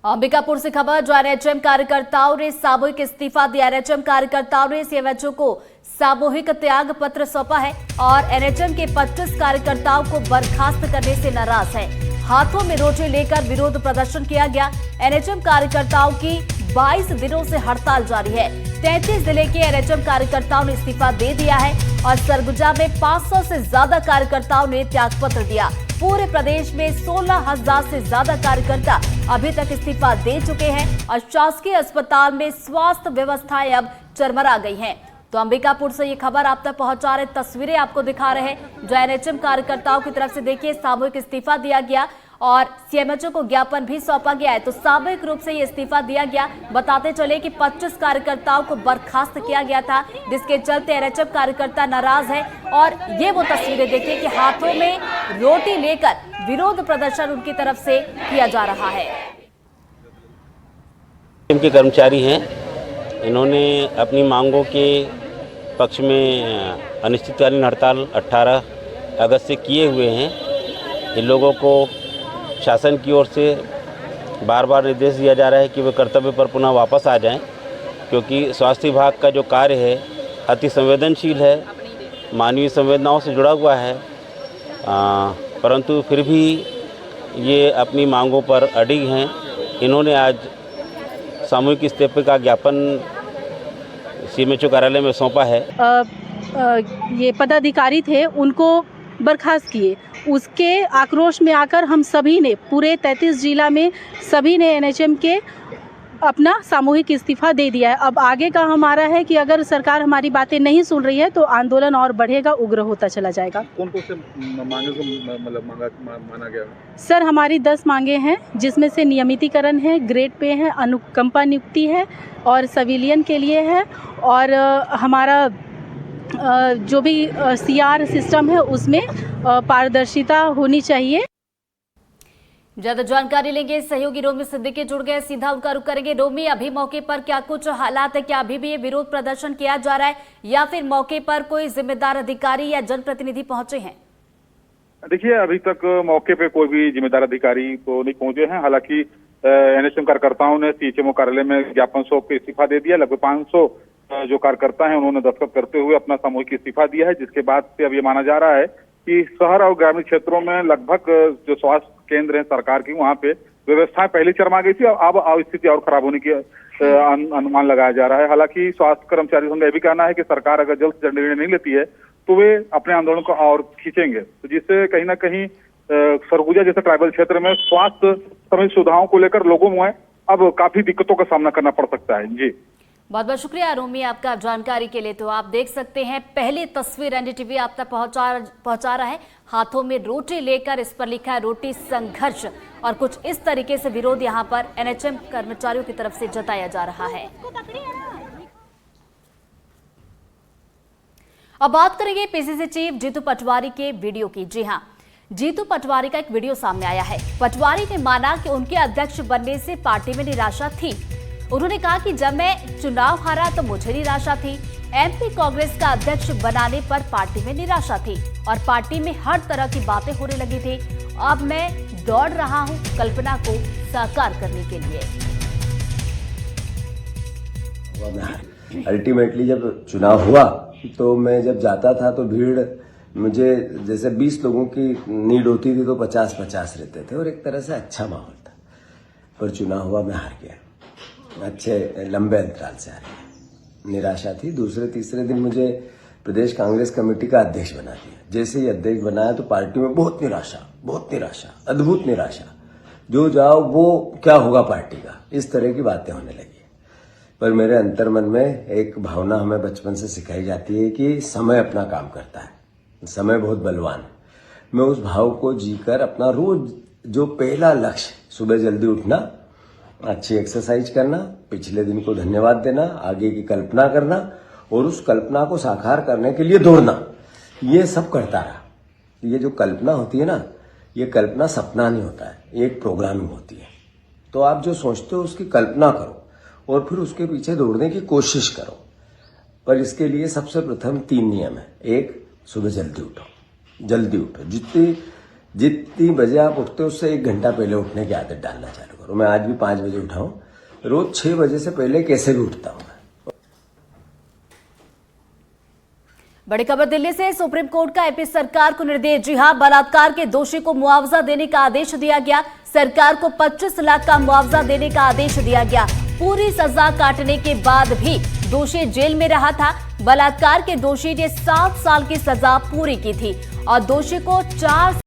अंबिकापुर से खबर जो एनएचएम कार्यकर्ताओं ने सामूहिक इस्तीफा दिया। एनएचएम कार्यकर्ताओं ने सीएमएचओ को सामूहिक त्याग पत्र सौंपा है और एनएचएम के 25 कार्यकर्ताओं को बर्खास्त करने से नाराज है। हाथों में रोटे लेकर विरोध प्रदर्शन किया गया। एनएचएम कार्यकर्ताओं की 22 दिनों से हड़ताल जारी है। 33 जिले के एनएचएम कार्यकर्ताओं ने इस्तीफा दे दिया है और सरगुजा में 500 से ज्यादा कार्यकर्ताओं ने त्यागपत्र दिया। पूरे प्रदेश में 16,000 से ज्यादा कार्यकर्ता अभी तक इस्तीफा दे चुके हैं और शासकीय अस्पताल में स्वास्थ्य व्यवस्थाएं अब चरमरा गई हैं। तो अंबिकापुर से ये खबर आप तक पहुंचा रहे, तस्वीरें आपको दिखा रहे हैं जो एनएचएम कार्यकर्ताओं की तरफ से देखिए सामूहिक इस्तीफा दिया गया और सीएमएचओ को ज्ञापन भी सौंपा गया है। तो सामूहिक रूप से ये इस्तीफा दिया गया। बताते चले कि 25 कार्यकर्ताओं को बर्खास्त किया गया था, जिसके चलते एनएचएम कार्यकर्ता नाराज है और ये वो तस्वीरें देखिए कि हाथों में रोटी लेकर विरोध प्रदर्शन उनकी तरफ से किया जा रहा है। के कर्मचारी हैं, इन्होंने अपनी मांगों के पक्ष में अनिश्चितकालीन हड़ताल 18 अगस्त से किए हुए हैं। इन लोगों को शासन की ओर से बार बार निर्देश दिया जा रहा है कि वे कर्तव्य पर पुनः वापस आ जाएं, क्योंकि स्वास्थ्य विभाग का जो कार्य है अति संवेदनशील है, मानवीय संवेदनाओं से जुड़ा हुआ है, परंतु फिर भी ये अपनी मांगों पर अडिग हैं। इन्होंने आज सामूहिक इस्तीफे का ज्ञापन सीएमएचओ कार्यालय में सौंपा है। ये पदाधिकारी थे उनको बर्खास्त किए, उसके आक्रोश में आकर हम सभी ने पूरे 33 जिला में सभी ने एनएचएम के अपना सामूहिक इस्तीफा दे दिया है। अब आगे का हमारा है कि अगर सरकार हमारी बातें नहीं सुन रही है तो आंदोलन और बढ़ेगा, उग्र होता चला जाएगा। कौन कौन से मांगे को माना गया? सर, हमारी 10 मांगे हैं, जिसमें से नियमितीकरण है, ग्रेड पे है, अनुकंपा नियुक्ति है और सिविलियन के लिए है और हमारा जो भी सीआर सिस्टम है उसमें पारदर्शिता होनी चाहिए। ज्यादा जानकारी लेंगे सहयोगी रोमी सिद्दीकी जुड़ गए, सीधा उनका रुख करेंगे। रोमी, अभी मौके पर क्या कुछ हालात है? क्या अभी भी ये विरोध प्रदर्शन किया जा रहा है या फिर मौके पर कोई जिम्मेदार अधिकारी या जनप्रतिनिधि पहुंचे हैं? देखिए, अभी तक मौके पे कोई भी जिम्मेदार अधिकारी तो नहीं पहुंचे हैं। हालांकि एनएचएम कार्यकर्ताओं ने सीएचएमओ कार्यालय में ज्ञापन सौंप के इस्तीफा दे दिया। लगभग 500 जो कार्यकर्ता हैं उन्होंने दस्तखत करते हुए अपना सामूहिक इस्तीफा दिया है, जिसके बाद से अब ये माना जा रहा है कि शहर और ग्रामीण क्षेत्रों में लगभग जो स्वास्थ्य केंद्र है सरकार की, वहां पे व्यवस्थाएं पहले चरमा गई थी और अब स्थिति और खराब होने की अनुमान लगाया जा रहा है। हालांकि स्वास्थ्य कर्मचारी संघ का यह भी कहना है कि सरकार अगर जल्द से जल्द निर्णय नहीं लेती है तो वे अपने आंदोलन को और खींचेंगे, तो जिससे कहीं ना कहीं सरगुजा जैसे ट्राइबल क्षेत्र में स्वास्थ्य संबंधी सुविधाओं को लेकर लोगों में अब काफी दिक्कतों का सामना करना पड़ सकता है। जी, बहुत बहुत शुक्रिया रोमी आपका जानकारी के लिए। तो आप देख सकते हैं पहली तस्वीर एनडीटीवी आप तक पहुंचा रहा है। हाथों में रोटी लेकर इस पर लिखा है रोटी संघर्ष और कुछ इस तरीके से विरोध यहां पर एनएचएम कर्मचारियों की तरफ से जताया जा रहा है। अब बात करेंगे पीसीसी चीफ जीतू पटवारी के वीडियो की। जी हां, जीतू पटवारी का एक वीडियो सामने आया है। पटवारी ने माना कि उनके अध्यक्ष बनने से पार्टी में निराशा थी। उन्होंने कहा कि जब मैं चुनाव हारा तो मुझे निराशा थी। एमपी कांग्रेस का अध्यक्ष बनाने पर पार्टी में निराशा थी और पार्टी में हर तरह की बातें होने लगी थी। अब मैं दौड़ रहा हूं कल्पना को साकार करने के लिए। अल्टीमेटली जब चुनाव हुआ तो मैं जब जाता था तो भीड़, मुझे जैसे 20 लोगों की नीड होती थी तो 50-50 रहते थे और एक तरह से अच्छा माहौल था। पर चुनाव हुआ, मैं हार गया, अच्छे लंबे अंतराल से हार गया। निराशा थी। दूसरे तीसरे दिन मुझे प्रदेश कांग्रेस कमेटी का अध्यक्ष बना दिया। जैसे ही अध्यक्ष बनाया तो पार्टी में बहुत निराशा, अद्भुत निराशा। जो जाओ वो क्या होगा पार्टी का, इस तरह की बातें होने लगी। पर मेरे अंतर्मन में एक भावना हमें बचपन से सिखाई जाती है कि समय अपना काम करता है, समय बहुत बलवान है। मैं उस भाव को जीकर अपना रोज जो पहला लक्ष्य, सुबह जल्दी उठना, अच्छी एक्सरसाइज करना, पिछले दिन को धन्यवाद देना, आगे की कल्पना करना और उस कल्पना को साकार करने के लिए दौड़ना, ये सब करता रहा। ये जो कल्पना होती है ना, ये कल्पना सपना नहीं होता है, ये एक प्रोग्रामिंग होती है। तो आप जो सोचते हो उसकी कल्पना करो और फिर उसके पीछे दौड़ने की कोशिश करो। पर इसके लिए सबसे प्रथम 3 नियम है। एक, सुबह जल्दी उठो। जितनी जितनी बजे आप उठते हो उससे 1 घंटा पहले उठने की आदत डालना चालू करो। मैं आज भी 5 बजे उठा हूँ, रोज 6 बजे से पहले कैसे भी उठता हूँ। बड़ी खबर दिल्ली से। सुप्रीम कोर्ट का एपी सरकार को निर्देश। जी हां, बलात्कार के दोषी को मुआवजा देने का आदेश दिया गया। सरकार को 25 लाख का मुआवजा देने का आदेश दिया गया। पूरी सजा काटने के बाद भी दोषी जेल में रहा था। बलात्कार के दोषी ने 7 साल की सजा पूरी की थी और दोषी को 4